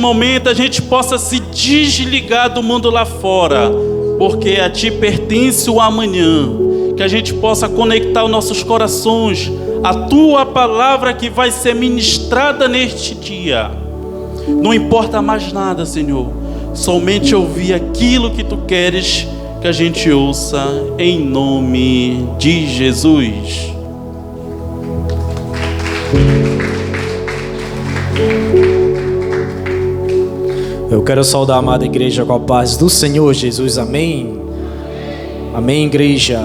momento a gente possa se desligar do mundo lá fora, porque a Ti pertence o amanhã. Que a gente possa conectar os nossos corações à Tua palavra que vai ser ministrada neste dia. Não importa mais nada, Senhor, somente ouvir aquilo que Tu queres que a gente ouça, em nome de Jesus. Eu quero saudar a amada igreja com a paz do Senhor Jesus, amém? Amém, igreja.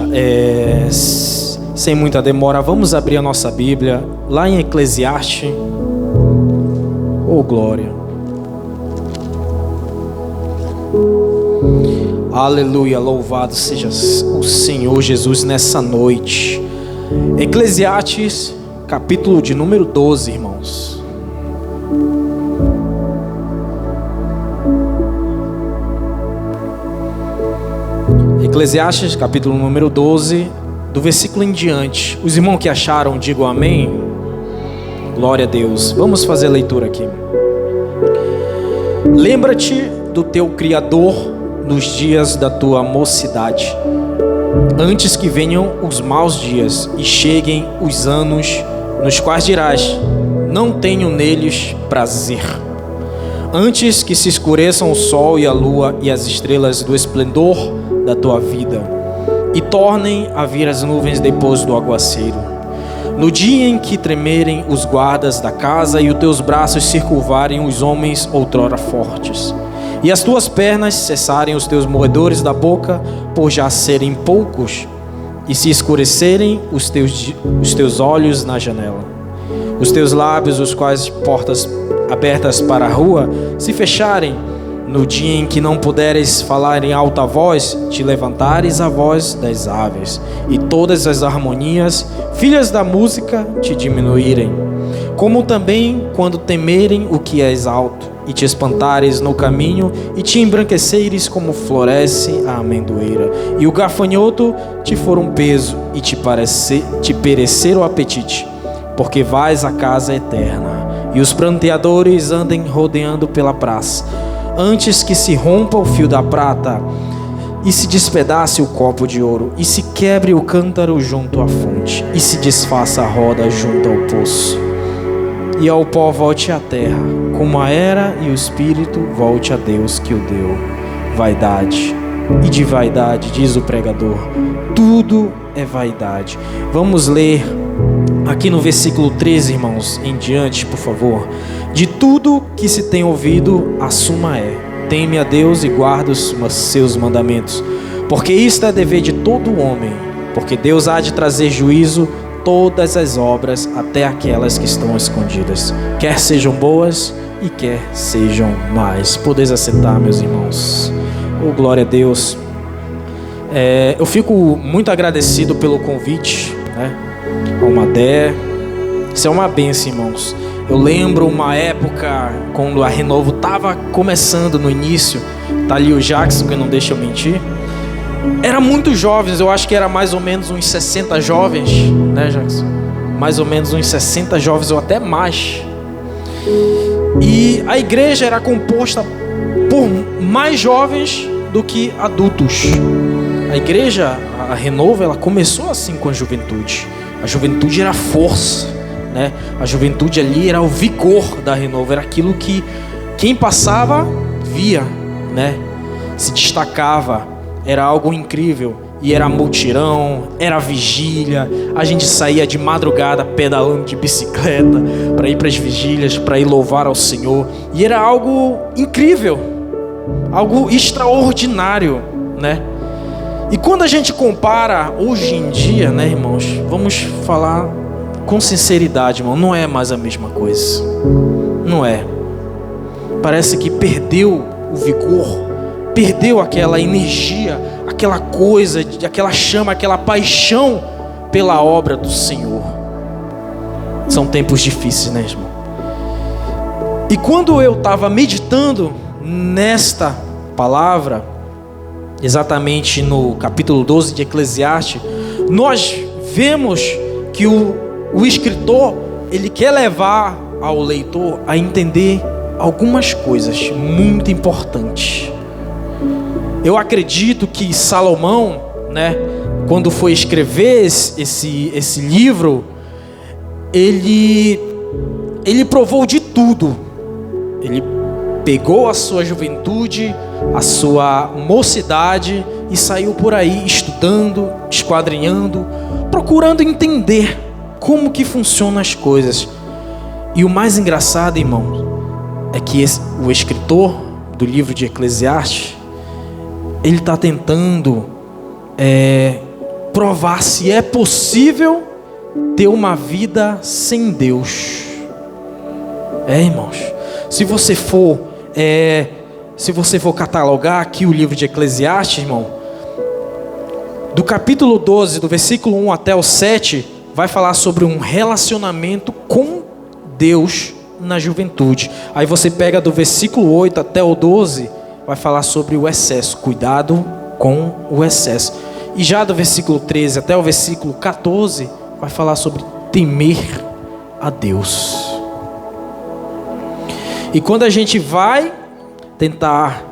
Sem muita demora, vamos abrir a nossa Bíblia lá em Eclesiastes. Oh, glória. Aleluia, louvado seja o Senhor Jesus nessa noite. Eclesiastes, capítulo de número 12, irmãos. Eclesiastes, capítulo número 12, do versículo em diante. Os irmãos que acharam, digam amém. Glória a Deus. Vamos fazer a leitura aqui. Lembra-te do teu Criador nos dias da tua mocidade, antes que venham os maus dias e cheguem os anos nos quais dirás: não tenho neles prazer. Antes que se escureçam o sol e a lua e as estrelas do esplendor da tua vida, e tornem a vir as nuvens depois do aguaceiro, no dia em que tremerem os guardas da casa e os teus braços se curvarem os homens outrora fortes, e as tuas pernas cessarem os teus moedores da boca, por já serem poucos, e se escurecerem os teus olhos na janela, os teus lábios, os quais portas abertas para a rua, se fecharem, no dia em que não puderes falar em alta voz, te levantares a voz das aves, e todas as harmonias, filhas da música, te diminuírem. Como também quando temerem o que és alto, e te espantares no caminho, e te embranqueceres como floresce a amendoeira, e o gafanhoto te for um peso, e te perecer o apetite, porque vais à casa eterna, e os pranteadores andem rodeando pela praça, antes que se rompa o fio da prata, e se despedace o copo de ouro, e se quebre o cântaro junto à fonte, e se desfaça a roda junto ao poço, e ao pó volte à terra, como a era, e o espírito volte a Deus que o deu. Vaidade, e de vaidade, diz o pregador, tudo é vaidade. Vamos ler aqui no versículo 13, irmãos, em diante, por favor. De tudo que se tem ouvido, a suma é: teme a Deus e guarda os seus mandamentos, porque isto é dever de todo homem, porque Deus há de trazer juízo todas as obras, até aquelas que estão escondidas, quer sejam boas e quer sejam más. Podeis assentar, meus irmãos. Oh, glória a Deus. Eu fico muito agradecido pelo convite, né, ao Madé. Isso é uma bênção, irmãos. Eu lembro uma época quando a Renovo estava começando no início. Tá ali o Jackson, que não deixa eu mentir. Era muito jovens, eu acho que era mais ou menos uns 60 jovens, né, Jackson? Mais ou menos uns 60 jovens ou até mais. E a igreja era composta por mais jovens do que adultos. A igreja, a Renovo, ela começou assim com a juventude. A juventude era a força, né? A juventude ali era o vigor da Renovo, era aquilo que quem passava via, né? Se destacava, era algo incrível. E era mutirão, era vigília. A gente saía de madrugada pedalando de bicicleta para ir para as vigílias, para ir louvar ao Senhor. E era algo incrível, algo extraordinário, né? E quando a gente compara hoje em dia, né, irmãos, vamos falar com sinceridade, irmão, não é mais a mesma coisa. Não é. Parece que perdeu o vigor, perdeu aquela energia, aquela coisa, aquela chama, aquela paixão pela obra do Senhor. São tempos difíceis, né, irmão? E quando eu estava meditando nesta palavra, exatamente no capítulo 12 de Eclesiastes, nós vemos que o escritor, ele quer levar ao leitor a entender algumas coisas muito importantes. Eu acredito que Salomão, né, quando foi escrever esse livro, ele provou de tudo. Ele pegou a sua juventude, a sua mocidade e saiu por aí estudando, esquadrinhando, procurando entender como que funcionam as coisas. E o mais engraçado, irmão, é que o escritor do livro de Eclesiastes, ele está tentando provar se é possível ter uma vida sem Deus. Irmãos, se você for catalogar aqui o livro de Eclesiastes, irmão, do capítulo 12, do versículo 1 até o 7, vai falar sobre um relacionamento com Deus na juventude. Aí você pega do versículo 8 até o 12, vai falar sobre o excesso, cuidado com o excesso. E já do versículo 13 até o versículo 14, vai falar sobre temer a Deus. E quando a gente vai tentar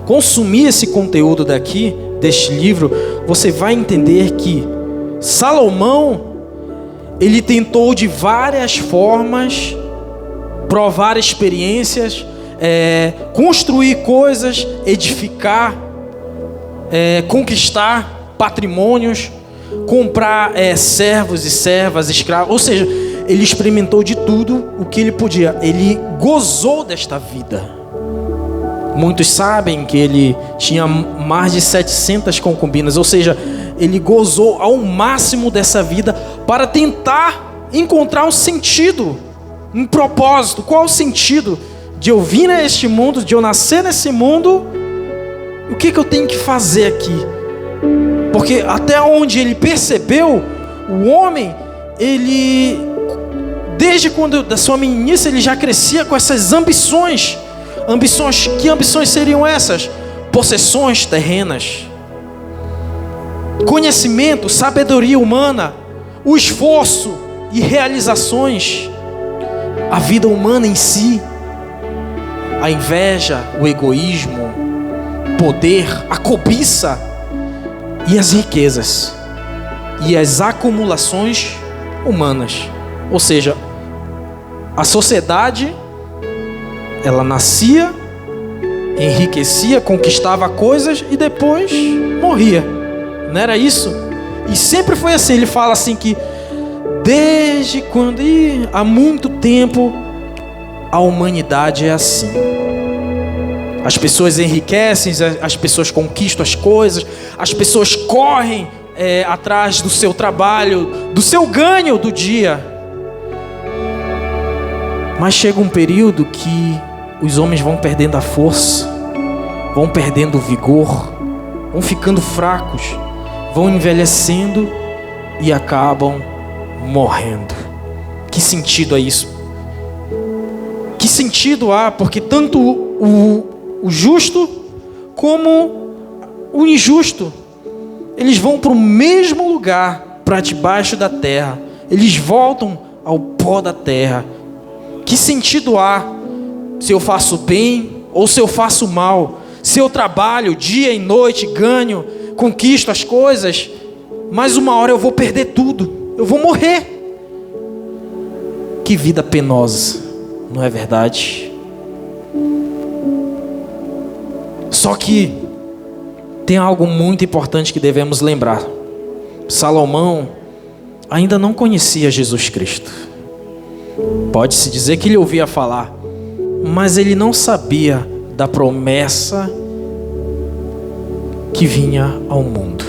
consumir esse conteúdo deste livro, você vai entender que Salomão, ele tentou de várias formas provar experiências, construir coisas, edificar, conquistar patrimônios, comprar servos e servas, escravos, ou seja, ele experimentou de tudo o que ele podia. Ele gozou desta vida. Muitos sabem que ele tinha mais de 700 concubinas, ou seja, ele gozou ao máximo dessa vida para tentar encontrar um sentido, um propósito. Qual o sentido de eu vir a este mundo, de eu nascer nesse mundo? O que eu tenho que fazer aqui? Porque até onde ele percebeu, o homem, ele, desde quando da sua meninice, ele já crescia com essas ambições. Que ambições seriam essas? Possessões terrenas, conhecimento, sabedoria humana, o esforço e realizações, a vida humana em si, a inveja, o egoísmo, poder, a cobiça e as riquezas e as acumulações humanas. Ou seja, a sociedade, ela nascia, enriquecia, conquistava coisas e depois morria. Não era isso? E sempre foi assim. Ele fala assim que desde quando, há muito tempo, a humanidade é assim. As pessoas enriquecem, as pessoas conquistam as coisas, as pessoas correm atrás do seu trabalho, do seu ganho do dia. Mas chega um período que os homens vão perdendo a força, vão perdendo o vigor, vão ficando fracos, vão envelhecendo e acabam morrendo. Que sentido é isso? Que sentido há? Porque tanto o justo como o injusto, eles vão para o mesmo lugar, para debaixo da terra. Eles voltam ao pó da terra. Que sentido há se eu faço bem ou se eu faço mal? Se eu trabalho dia e noite, ganho, conquisto as coisas, mas uma hora eu vou perder tudo, eu vou morrer. Que vida penosa, não é verdade? Só que tem algo muito importante que devemos lembrar. Salomão ainda não conhecia Jesus Cristo. Pode-se dizer que ele ouvia falar, mas ele não sabia da promessa que vinha ao mundo.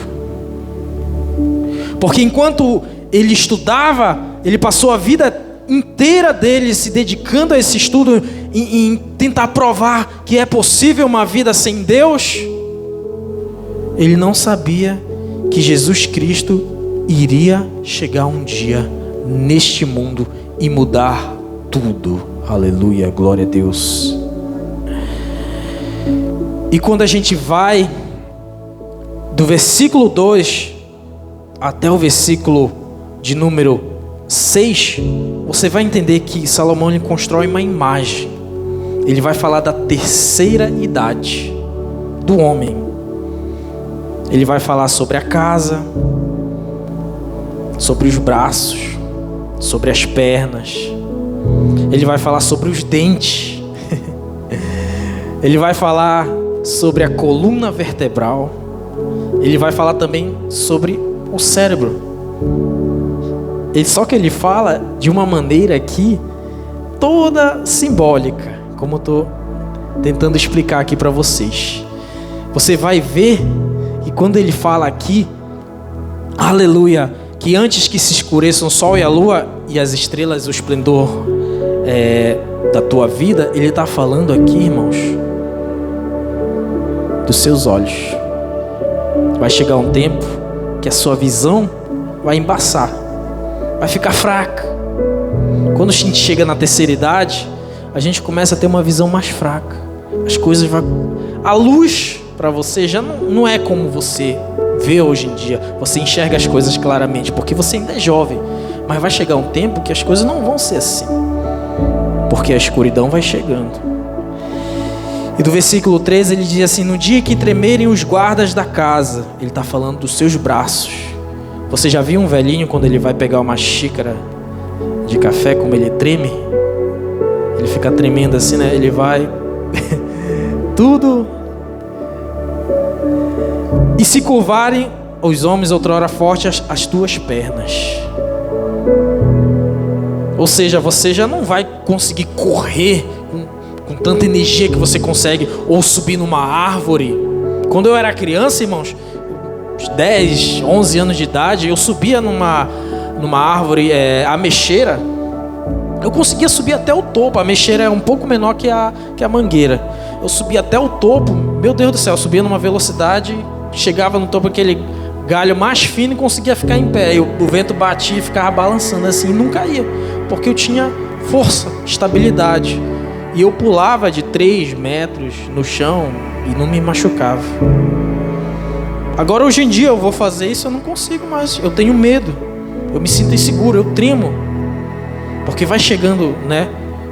Porque enquanto ele estudava, ele passou a vida inteira dele se dedicando a esse estudo, em tentar provar que é possível uma vida sem Deus. Ele não sabia que Jesus Cristo iria chegar um dia neste mundo e mudar tudo. Aleluia, glória a Deus. E quando a gente vai do versículo 2 até o versículo de número 6, você vai entender que Salomão ele constrói uma imagem. Ele vai falar da terceira idade do homem. Ele vai falar sobre a casa, sobre os braços, sobre as pernas. Ele vai falar sobre os dentes. Ele vai falar sobre a coluna vertebral. Ele vai falar também sobre o cérebro. Só que ele fala de uma maneira aqui toda simbólica, como eu estou tentando explicar aqui para vocês. Você vai ver que quando ele fala aqui, aleluia, que antes que se escureçam o sol e a lua e as estrelas, o esplendor da tua vida, ele está falando aqui, irmãos, dos seus olhos. Vai chegar um tempo que a sua visão vai embaçar, vai ficar fraca. Quando a gente chega na terceira idade, a gente começa a ter uma visão mais fraca. As coisas a luz para você já não é como você vê hoje em dia. Você enxerga as coisas claramente, porque você ainda é jovem. Mas vai chegar um tempo que as coisas não vão ser assim, porque a escuridão vai chegando. E do versículo 13 ele diz assim: no dia que tremerem os guardas da casa. Ele está falando dos seus braços. Você já viu um velhinho quando ele vai pegar uma xícara de café, como ele treme? Ele fica tremendo assim, né? Ele vai tudo. E se curvarem os homens outrora fortes as tuas pernas. Ou seja, você já não vai conseguir correr com tanta energia que você consegue, ou subir numa árvore. Quando eu era criança, irmãos, 10, 11 anos de idade, eu subia numa árvore, ameixeira. Eu conseguia subir até o topo. A ameixeira é um pouco menor que a mangueira. Eu subia até o topo. Meu Deus do céu, eu subia numa velocidade, chegava no topo aquele galho mais fino e conseguia ficar em pé. E o vento batia e ficava balançando assim e não caía, porque eu tinha força, estabilidade. E eu pulava de 3 metros no chão e não me machucava. Agora hoje em dia eu vou fazer isso, eu não consigo mais. Eu tenho medo, eu me sinto inseguro, eu tremo. Porque vai chegando, né,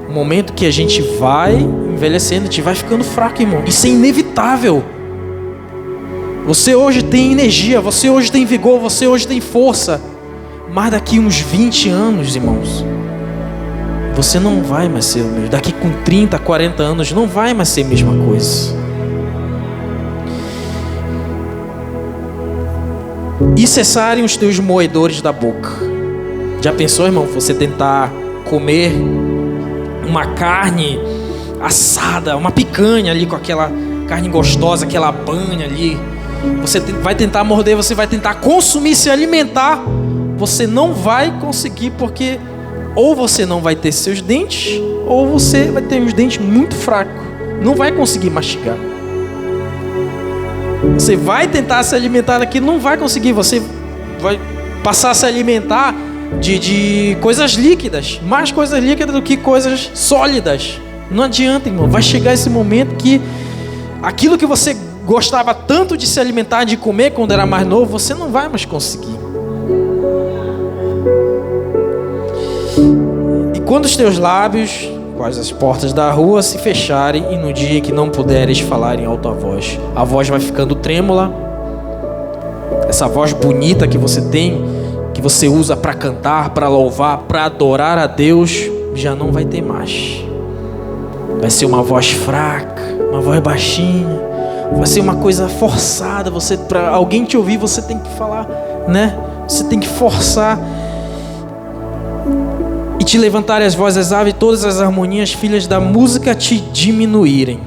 um momento que a gente vai envelhecendo, a gente vai ficando fraco, irmão. Isso é inevitável. Você hoje tem energia, você hoje tem vigor, você hoje tem força. Mas daqui uns 20 anos, irmãos, você não vai mais ser o mesmo. Daqui com 30, 40 anos, não vai mais ser a mesma coisa. E cessarem os teus moedores da boca. Já pensou, irmão, você tentar comer uma carne assada, uma picanha ali com aquela carne gostosa, aquela banha ali. Você vai tentar morder, você vai tentar consumir, se alimentar. Você não vai conseguir, porque ou você não vai ter seus dentes, ou você vai ter os dentes muito fracos. Não vai conseguir mastigar. Você vai tentar se alimentar daqui, não vai conseguir. Você vai passar a se alimentar de coisas líquidas, mais coisas líquidas do que coisas sólidas. Não adianta, irmão. Vai chegar esse momento que aquilo que você gostava tanto de se alimentar, de comer quando era mais novo, você não vai mais conseguir. E quando os teus lábios, quais as portas da rua, se fecharem, e no dia que não puderes falar em alta voz, a voz vai ficando trêmula. Essa voz bonita que você tem, que você usa para cantar, para louvar, para adorar a Deus, já não vai ter mais. Vai ser uma voz fraca, uma voz baixinha, vai ser uma coisa forçada. Você, para alguém te ouvir, você tem que falar, né? Você tem que forçar. E te levantarem as vozes aves, todas as harmonias, filhas da música, te diminuírem.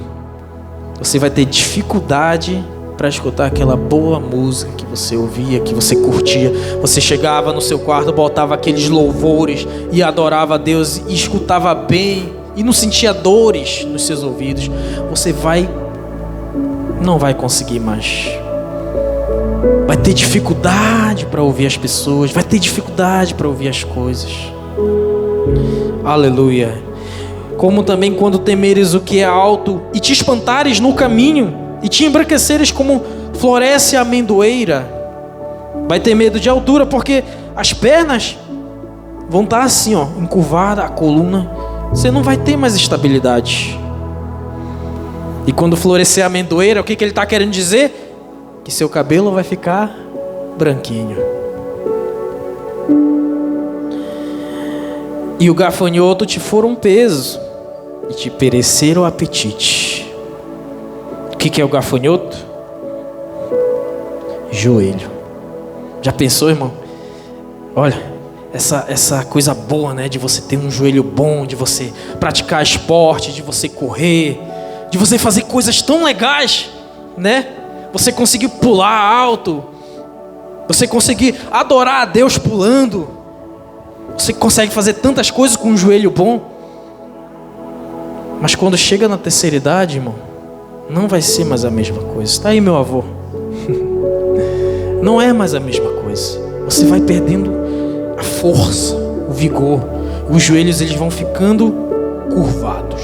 Você vai ter dificuldade para escutar aquela boa música que você ouvia, que você curtia. Você chegava no seu quarto, botava aqueles louvores e adorava a Deus e escutava bem e não sentia dores nos seus ouvidos. Você não vai conseguir mais. Vai ter dificuldade para ouvir as pessoas, vai ter dificuldade para ouvir as coisas. Aleluia. Como também quando temeres o que é alto e te espantares no caminho e te embranqueceres como floresce a amendoeira. Vai ter medo de altura, porque as pernas vão estar assim, ó, encurvada a coluna. Você não vai ter mais estabilidade. E quando florescer a amendoeira, o que ele está querendo dizer? Que seu cabelo vai ficar branquinho. E o gafanhoto te for um peso e te perecer o apetite. O que é o gafanhoto? Joelho. Já pensou, irmão? Olha, essa coisa boa, né? De você ter um joelho bom, de você praticar esporte, de você correr, de você fazer coisas tão legais, né? Você conseguir pular alto, você conseguir adorar a Deus pulando, você consegue fazer tantas coisas com um joelho bom. Mas quando chega na terceira idade, irmão, não vai ser mais a mesma coisa. Está aí meu avô. Não é mais a mesma coisa. Você vai perdendo a força, o vigor. Os joelhos eles vão ficando curvados.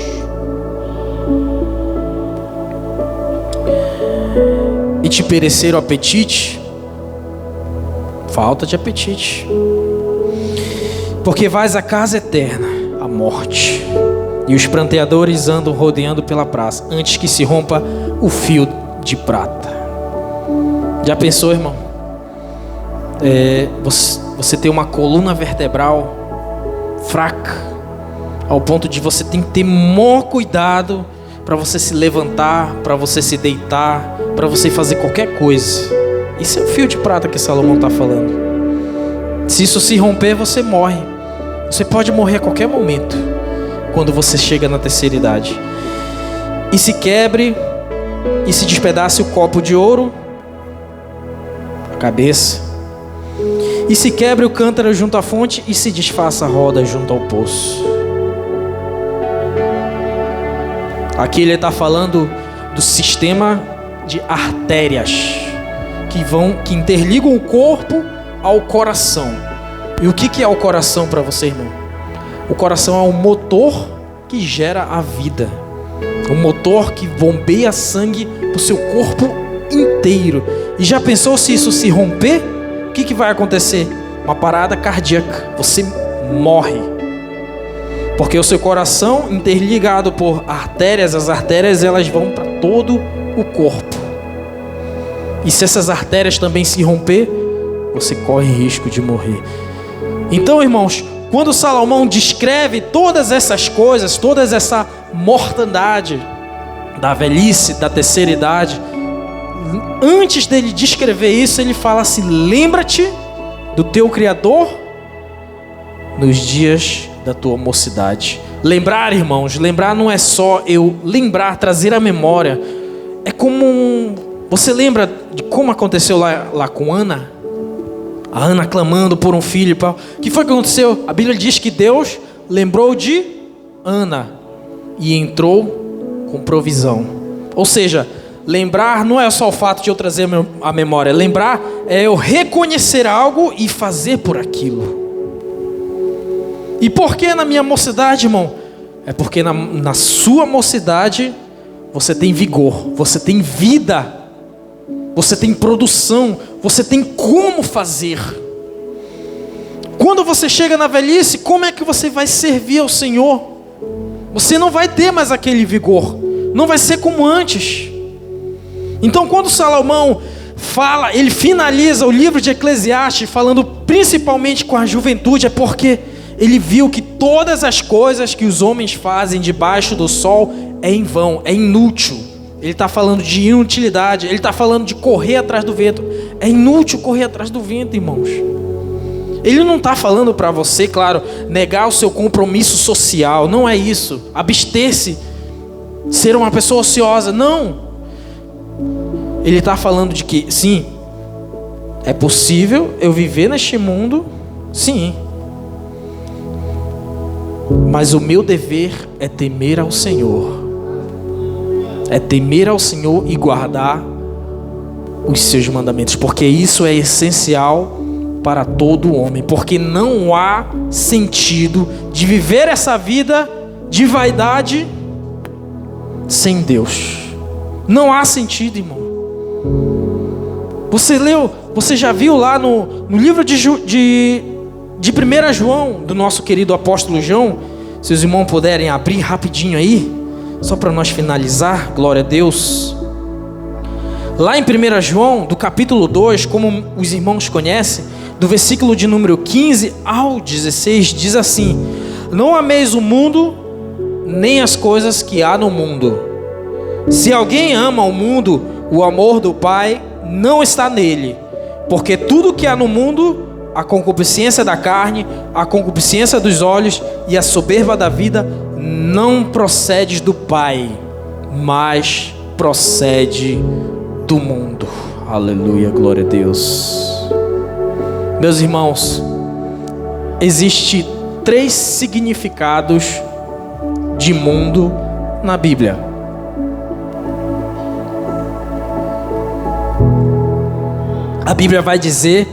E te perecer o apetite. Falta de apetite. Porque vais à casa eterna, a morte. E os pranteadores andam rodeando pela praça, antes que se rompa o fio de prata. Já pensou, irmão? Você tem uma coluna vertebral fraca, ao ponto de você tem que ter maior cuidado para você se levantar, para você se deitar, para você fazer qualquer coisa. Isso é o fio de prata que Salomão está falando. Se isso se romper, você morre. Você pode morrer a qualquer momento, quando você chega na terceira idade. E se quebre, e se despedace o copo de ouro, a cabeça. E se quebre o cântaro junto à fonte, e se desfaça a roda junto ao poço. Aqui ele está falando do sistema de artérias que interligam o corpo ao coração. E o que é o coração para você, irmão? O coração é o motor que gera a vida. O motor que bombeia sangue para o seu corpo inteiro. E já pensou se isso se romper? O que vai acontecer? Uma parada cardíaca. Você morre. Porque o seu coração, interligado por artérias, as artérias elas vão para todo o corpo. E se essas artérias também se romper, você corre risco de morrer. Então, irmãos, quando Salomão descreve todas essas coisas, toda essa mortandade da velhice, da terceira idade, antes dele descrever isso, ele fala assim: lembra-te do teu Criador nos dias da tua mocidade. Lembrar, irmãos, lembrar não é só eu lembrar, trazer a memória. É como você lembra de como aconteceu lá com Ana? A Ana clamando por um filho. O que foi que aconteceu? A Bíblia diz que Deus lembrou de Ana e entrou com provisão. Ou seja, lembrar não é só o fato de eu trazer a memória. Lembrar é eu reconhecer algo e fazer por aquilo. E por que na minha mocidade, irmão? É porque na sua mocidade você tem vigor, você tem vida, você tem produção, você tem como fazer. Quando você chega na velhice, como é que você vai servir ao Senhor? Você não vai ter mais aquele vigor, não vai ser como antes. Então quando Salomão fala, ele finaliza o livro de Eclesiastes falando principalmente com a juventude, é porque ele viu que todas as coisas que os homens fazem debaixo do sol é em vão, é inútil. Ele está falando de inutilidade, ele está falando de correr atrás do vento. É inútil correr atrás do vento, irmãos. Ele não está falando para você, claro, negar o seu compromisso social. Não é isso. Abster-se, ser uma pessoa ociosa. Não. Ele está falando de que, sim, é possível eu viver neste mundo, sim. Mas o meu dever é temer ao Senhor. É temer ao Senhor e guardar os seus mandamentos. Porque isso é essencial para todo homem. Porque não há sentido de viver essa vida de vaidade sem Deus. Não há sentido, irmão. Você já viu lá no livro de de 1 João, do nosso querido apóstolo João, se os irmãos puderem abrir rapidinho aí, só para nós finalizar, glória a Deus. Lá em 1 João, do capítulo 2, como os irmãos conhecem, do versículo de número 15 ao 16, diz assim: não ameis o mundo, nem as coisas que há no mundo. Se alguém ama o mundo, o amor do Pai não está nele. Porque tudo que há no mundo, a concupiscência da carne, a concupiscência dos olhos e a soberba da vida, não procede do Pai, mas procede do mundo. Aleluia, glória a Deus. Meus irmãos, existe 3 significados de mundo na Bíblia. A Bíblia vai dizer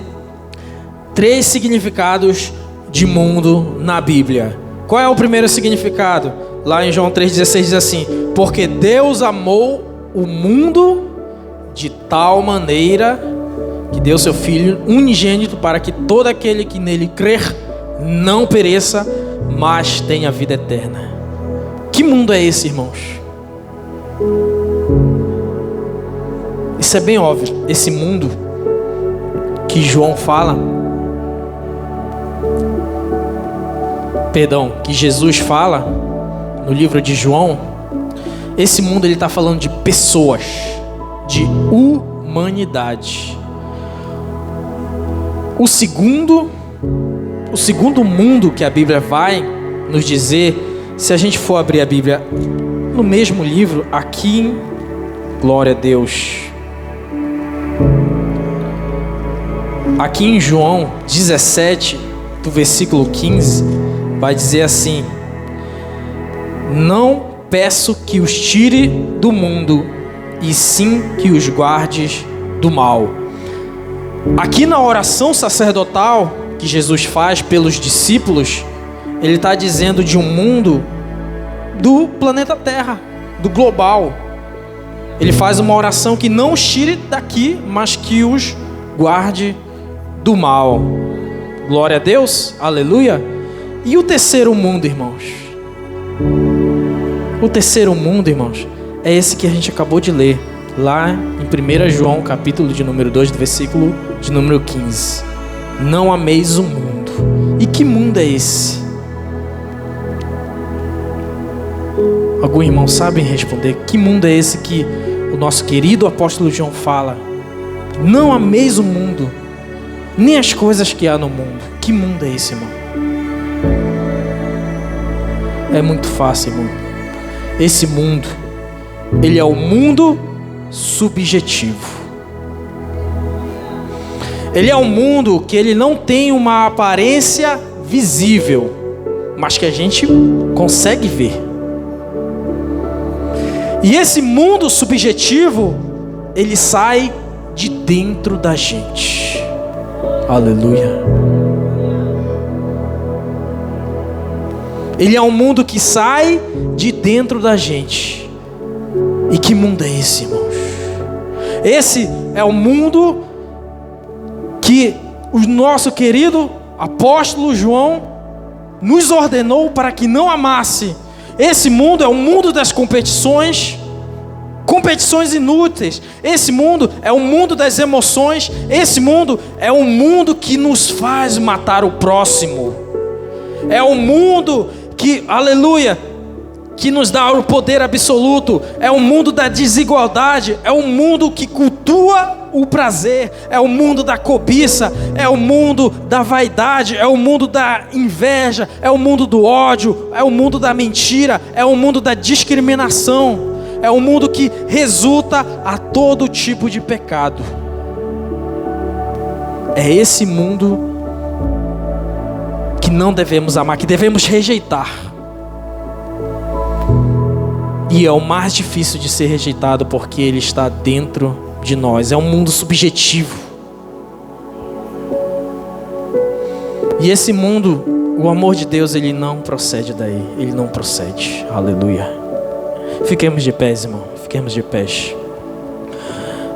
3 significados de mundo na Bíblia. Qual é o primeiro significado? Lá em João 3,16 diz assim: porque Deus amou o mundo de tal maneira que deu seu Filho unigênito, para que todo aquele que nele crer não pereça, mas tenha vida eterna. Que mundo é esse, irmãos? Isso é bem óbvio. Esse mundo que João fala, que Jesus fala no livro de João, esse mundo ele está falando de pessoas, de humanidade. O segundo mundo que a Bíblia vai nos dizer, se a gente for abrir a Bíblia no mesmo livro, aqui, glória a Deus, aqui em João 17, do versículo 15, vai dizer assim: não peço que os tire do mundo, e sim que os guardes do mal. Aqui na oração sacerdotal que Jesus faz pelos discípulos, ele está dizendo de um mundo do planeta Terra, do global. Ele faz uma oração que não os tire daqui, mas que os guarde do mal. Glória a Deus, aleluia. E o terceiro mundo, irmãos? O terceiro mundo, irmãos, é esse que a gente acabou de ler, lá em 1 João, capítulo de número 2, do versículo de número 15. Não ameis o mundo. E que mundo é esse? Algum irmão sabe responder? Que mundo é esse que o nosso querido apóstolo João fala? Não ameis o mundo, nem as coisas que há no mundo. Que mundo é esse, irmão? É muito fácil, irmão. Esse mundo, ele é o mundo subjetivo. Ele é um mundo que ele não tem uma aparência visível, mas que a gente consegue ver. E esse mundo subjetivo, ele sai de dentro da gente. Aleluia. Ele é um mundo que sai de dentro da gente. E que mundo é esse, irmãos? Esse é o mundo que o nosso querido apóstolo João nos ordenou para que não amasse. Esse mundo é o mundo das competições inúteis. Esse mundo é o mundo das emoções. Esse mundo é o mundo que nos faz matar o próximo. É o mundo que, aleluia, que nos dá o poder absoluto. É o mundo da desigualdade. É o mundo que cultua o prazer. É o mundo da cobiça. É o mundo da vaidade. É o mundo da inveja. É o mundo do ódio. É o mundo da mentira. É o mundo da discriminação. É o mundo que resulta a todo tipo de pecado. É esse mundo que não devemos amar, que devemos rejeitar. E é o mais difícil de ser rejeitado, porque ele está dentro de nós. É um mundo subjetivo. E esse mundo, o amor de Deus, ele não procede daí. Ele não procede. Aleluia. Fiquemos de pés, irmão. Fiquemos de pés.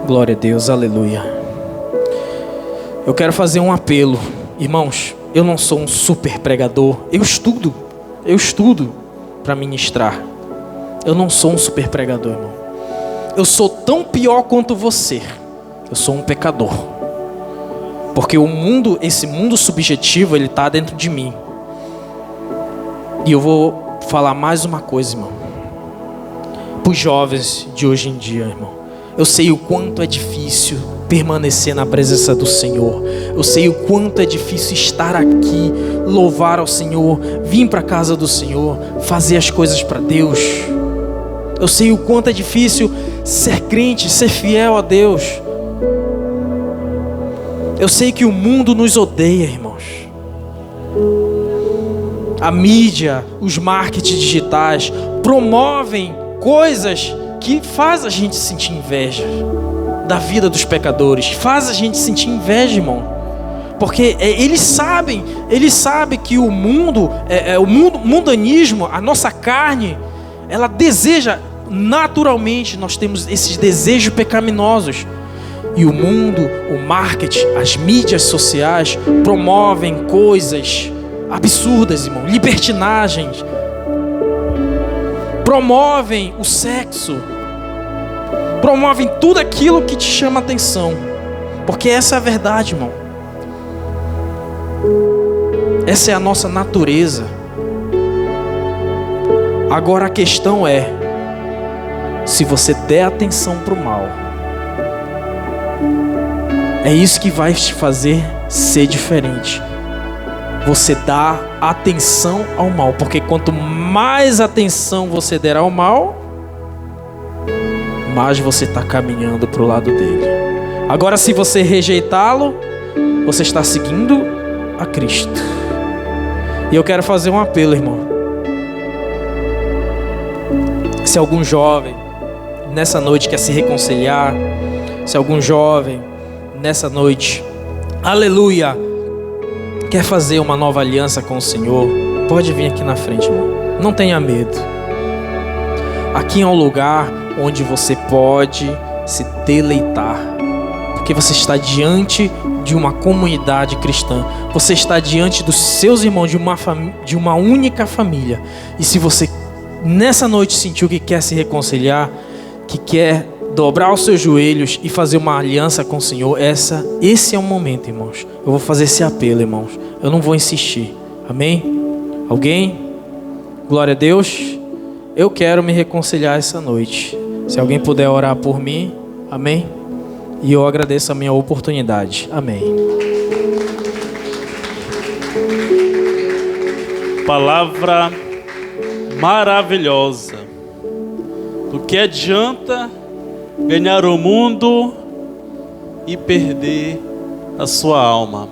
Glória a Deus. Aleluia. Eu quero fazer um apelo. Irmãos, Eu não sou um super pregador. Eu estudo para ministrar. Eu não sou um super pregador, irmão. Eu sou tão pior quanto você. Eu sou um pecador. Porque esse mundo subjetivo, ele está dentro de mim. E eu vou falar mais uma coisa, irmão. Para os jovens de hoje em dia, irmão. Eu sei o quanto é difícil permanecer na presença do Senhor. Eu sei o quanto é difícil estar aqui, louvar ao Senhor, vir para a casa do Senhor, fazer as coisas para Deus. Eu sei o quanto é difícil ser crente, ser fiel a Deus. Eu sei que o mundo nos odeia, irmãos. A mídia, os marketing digitais promovem coisas que faz a gente sentir inveja da vida dos pecadores. Faz a gente sentir inveja, irmão. Porque eles sabem que o mundo, o mundanismo, a nossa carne, ela deseja, naturalmente, nós temos esses desejos pecaminosos. E o mundo, o marketing, as mídias sociais promovem coisas absurdas, irmão. Libertinagens. Promovem o sexo. Promovem tudo aquilo que te chama atenção. Porque essa é a verdade, irmão. Essa é a nossa natureza. Agora a questão é, se você der atenção para o mal, é isso que vai te fazer ser diferente. Você dá atenção ao mal. Porque quanto mais atenção você der ao mal, mais você está caminhando para o lado dele. Agora, se você rejeitá-lo, você está seguindo a Cristo. E eu quero fazer um apelo, irmão. Se algum jovem nessa noite quer se reconciliar, se algum jovem nessa noite, aleluia, quer fazer uma nova aliança com o Senhor, pode vir aqui na frente, irmão. Não tenha medo. Aqui é um lugar onde você pode se deleitar, porque você está diante de uma comunidade cristã. Você está diante dos seus irmãos, de uma única família. E se você nessa noite sentiu que quer se reconciliar, que quer dobrar os seus joelhos e fazer uma aliança com o Senhor, esse é o momento, irmãos. Eu vou fazer esse apelo, irmãos. Eu não vou insistir. Amém? Alguém? Glória a Deus. Eu quero me reconciliar essa noite. Se alguém puder orar por mim, amém? E eu agradeço a minha oportunidade. Amém. Palavra maravilhosa. Do que adianta ganhar o mundo e perder a sua alma?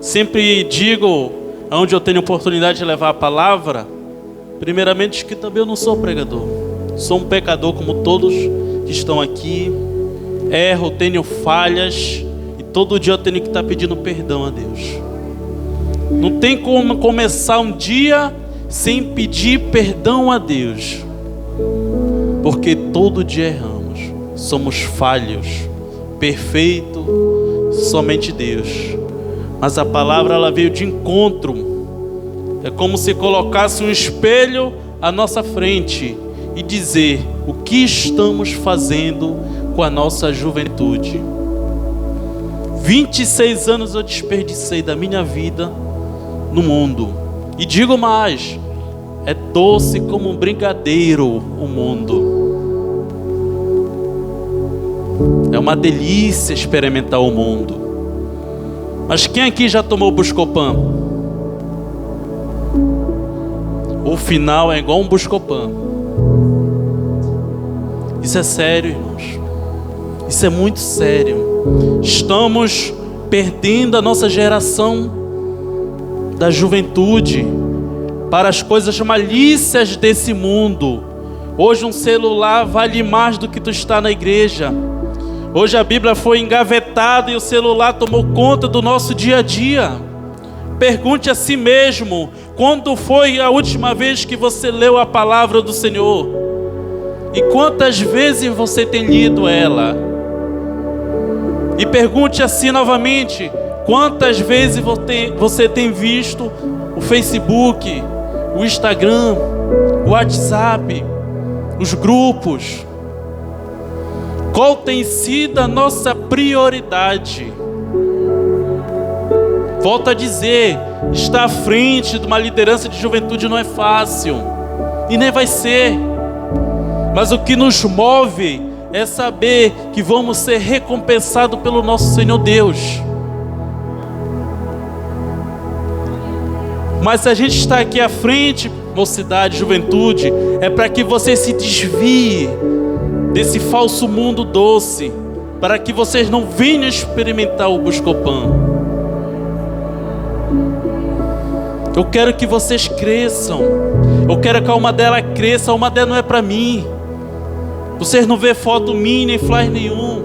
Sempre digo, onde eu tenho oportunidade de levar a palavra, primeiramente que também eu não sou pregador. Sou um pecador como todos que estão aqui. Erro, tenho falhas e todo dia eu tenho que estar pedindo perdão a Deus. Não tem como começar um dia sem pedir perdão a Deus, porque todo dia erramos, somos falhos, perfeito somente Deus. Mas a palavra ela veio de encontro. É como se colocasse um espelho à nossa frente e dizer o que estamos fazendo com a nossa juventude. 26 anos eu desperdicei da minha vida no mundo. E digo mais, é doce como um brigadeiro o mundo. É uma delícia experimentar o mundo. Mas quem aqui já tomou Buscopan? O final é igual um Buscopan. Isso é sério, irmãos. Isso é muito sério. Estamos perdendo a nossa geração da juventude para as coisas malícias desse mundo. Hoje um celular vale mais do que tu está na igreja. Hoje a Bíblia foi engavetada e o celular tomou conta do nosso dia a dia. Pergunte a si mesmo, quando foi a última vez que você leu a palavra do Senhor? E quantas vezes você tem lido ela? E pergunte a si novamente, Quantas vezes você tem visto o Facebook, o Instagram, o WhatsApp, os grupos? Qual tem sido a nossa prioridade? Volto a dizer, estar à frente de uma liderança de juventude não é fácil, e nem vai ser. Mas o que nos move é saber que vamos ser recompensados pelo nosso Senhor Deus. Mas se a gente está aqui à frente, mocidade, juventude, é para que você se desvie desse falso mundo doce, para que vocês não venham experimentar o Buscopan. Eu quero que vocês cresçam. Eu quero que a alma dela cresça. A alma dela não é para mim. Vocês não vê foto minha nem flyer nenhum.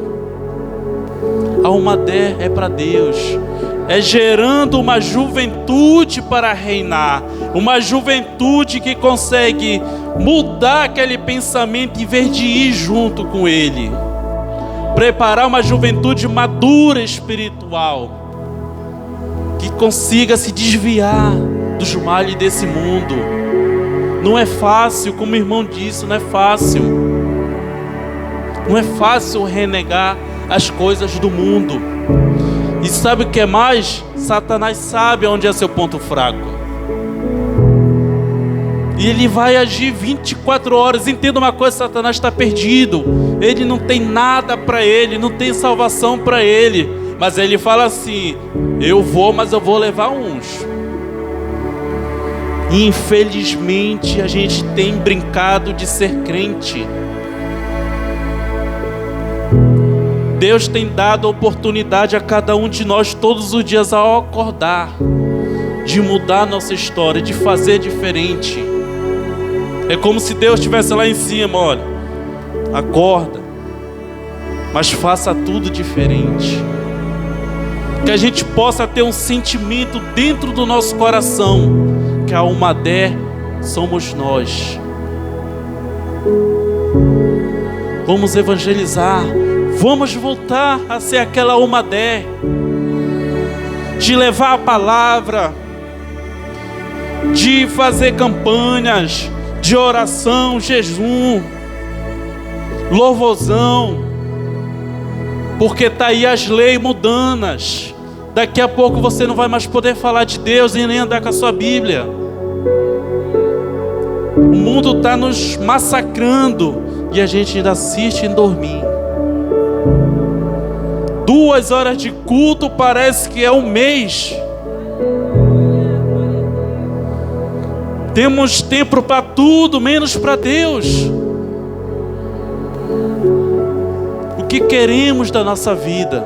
A alma dela é para Deus. É gerando uma juventude para reinar. Uma juventude que consegue mudar aquele pensamento em vez de ir junto com ele. Preparar uma juventude madura espiritual, que consiga se desviar dos males desse mundo. Não é fácil, como o irmão disse, não é fácil. Não é fácil renegar as coisas do mundo. E sabe o que é mais? Satanás sabe onde é seu ponto fraco. E ele vai agir 24 horas. Entenda uma coisa, Satanás está perdido. Ele não tem nada para ele, não tem salvação para ele. Mas ele fala assim: eu vou, mas eu vou levar uns. E infelizmente a gente tem brincado de ser crente. Deus tem dado a oportunidade a cada um de nós todos os dias ao acordar, de mudar a nossa história, de fazer diferente. É como se Deus estivesse lá em cima, olha, acorda, mas faça tudo diferente. Que a gente possa ter um sentimento dentro do nosso coração, que a Almadé somos nós. Vamos evangelizar, vamos voltar a ser aquela Almadé, de levar a palavra, de fazer campanhas de oração, jejum, louvorzão, porque está aí as leis mundanas. Daqui a pouco você não vai mais poder falar de Deus e nem andar com a sua Bíblia. O mundo está nos massacrando e a gente ainda assiste em dormir. 2 horas de culto parece que é um mês. Temos tempo para tudo, menos para Deus. O que queremos da nossa vida?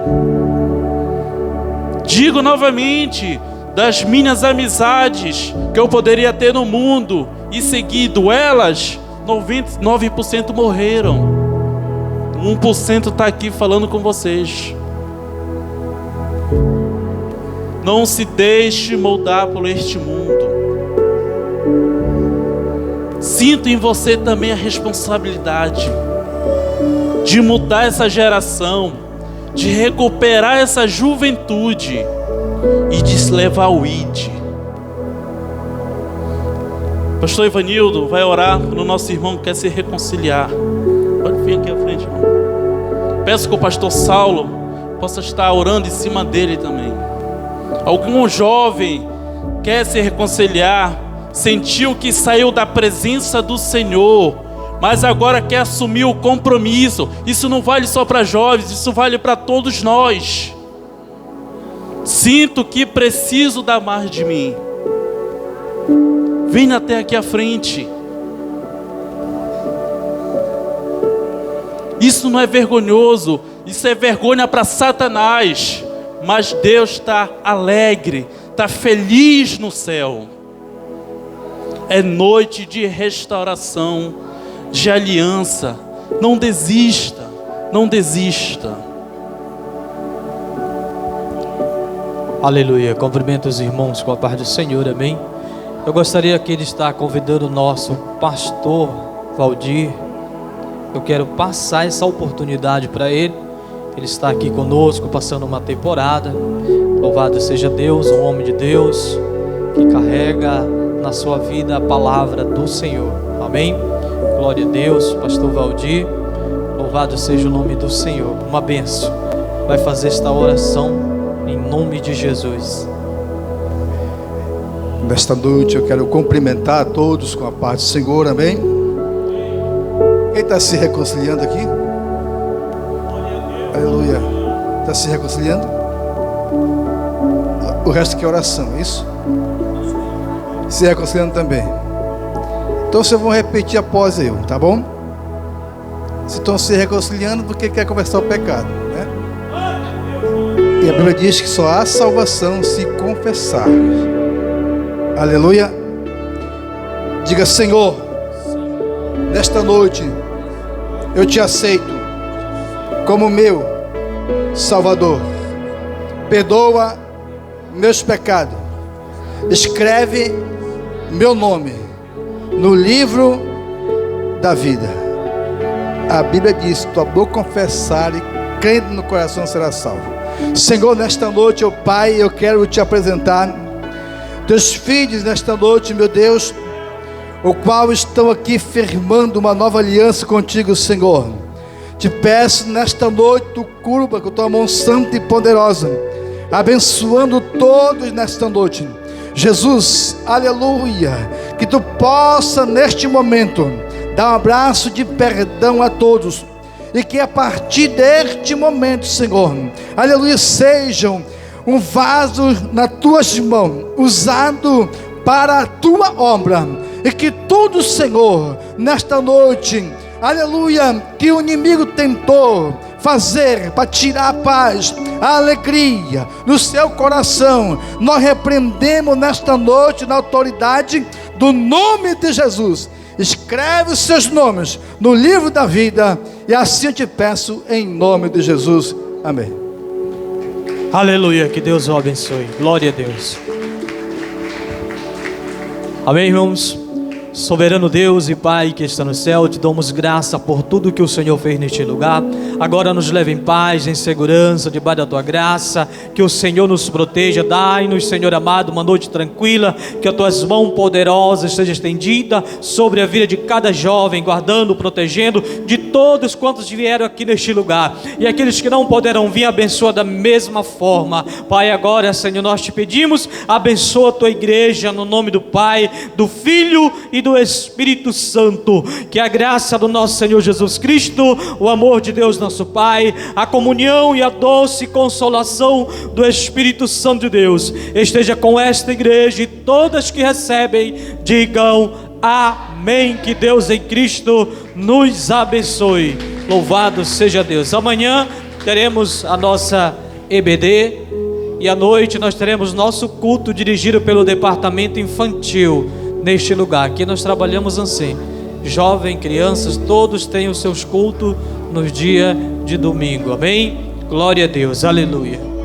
Digo novamente, das minhas amizades que eu poderia ter no mundo e seguido elas, 99% morreram. 1% está aqui falando com vocês. Não se deixe moldar por este mundo. Sinto em você também a responsabilidade de mudar essa geração, de recuperar essa juventude e de se levar ao ID. Pastor Ivanildo vai orar para o nosso irmão que quer se reconciliar. Pode vir aqui à frente, irmão. Peço que o pastor Saulo possa estar orando em cima dele também. Algum jovem quer se reconciliar, sentiu que saiu da presença do Senhor, mas agora quer assumir o compromisso. Isso não vale só para jovens, isso vale para todos nós. Sinto que preciso dar mais de mim. Venha até aqui à frente. Isso não é vergonhoso, isso é vergonha para Satanás. Mas Deus está alegre, está feliz no céu. É noite de restauração, de aliança. Não desista, não desista. Aleluia, cumprimento os irmãos com a paz do Senhor, amém. Eu gostaria aqui de estar convidando o nosso pastor Valdir. Eu quero passar essa oportunidade para ele. Ele está aqui conosco, passando uma temporada. Louvado seja Deus, um homem de Deus que carrega na sua vida a palavra do Senhor. Amém? Glória a Deus, pastor Valdir. Louvado seja o nome do Senhor. Uma bênção. Vai fazer esta oração em nome de Jesus. Nesta noite eu quero cumprimentar a todos com a paz do Senhor, amém? Quem está se reconciliando aqui? Aleluia. Está se reconciliando? O resto que é oração, é isso? Se reconciliando também. Então vocês vão repetir após eu, tá bom? Se estão se reconciliando porque quer conversar o pecado, né? E a Bíblia diz que só há salvação se confessar. Aleluia. Diga: Senhor, nesta noite eu te aceito como meu Salvador. Perdoa meus pecados. Escreve meu nome no livro da vida. A Bíblia diz: tua boca confessar e crendo no coração será salvo. Senhor, nesta noite, ó Pai, eu quero te apresentar teus filhos nesta noite, meu Deus, o qual estão aqui firmando uma nova aliança contigo, Senhor. Te peço nesta noite, tu curva com tua mão santa e poderosa, abençoando todos nesta noite. Jesus, aleluia, que tu possa neste momento dar um abraço de perdão a todos, e que a partir deste momento, Senhor, aleluia, sejam um vaso nas tuas mãos, usado para a tua obra, e que tudo, Senhor, nesta noite, aleluia, que o inimigo tentou fazer para tirar a paz, a alegria do seu coração, nós repreendemos nesta noite na autoridade do nome de Jesus. Escreve os seus nomes no livro da vida, e assim eu te peço em nome de Jesus, amém. Aleluia, que Deus o abençoe. Glória a Deus. Amém, irmãos? Soberano Deus e Pai que está no céu, te damos graça por tudo que o Senhor fez neste lugar. Agora nos leve em paz, em segurança, debaixo da tua graça. Que o Senhor nos proteja. Dai-nos, Senhor amado, uma noite tranquila. Que as tuas mãos poderosas estejam estendidas sobre a vida de cada jovem, guardando, protegendo de todos quantos vieram aqui neste lugar. E aqueles que não poderão vir, abençoa da mesma forma. Pai, agora, Senhor, nós te pedimos, abençoa a tua igreja no nome do Pai, do Filho e do Espírito Santo. Que a graça do nosso Senhor Jesus Cristo, o amor de Deus nosso Pai, a comunhão e a doce consolação do Espírito Santo de Deus esteja com esta igreja, e todas que recebem digam amém. Que Deus em Cristo nos abençoe. Louvado seja Deus. Amanhã teremos a nossa EBD, e à noite nós teremos nosso culto dirigido pelo departamento infantil. Neste lugar, aqui nós trabalhamos assim, jovem, crianças, todos têm os seus cultos nos dias de domingo, amém? Glória a Deus, aleluia.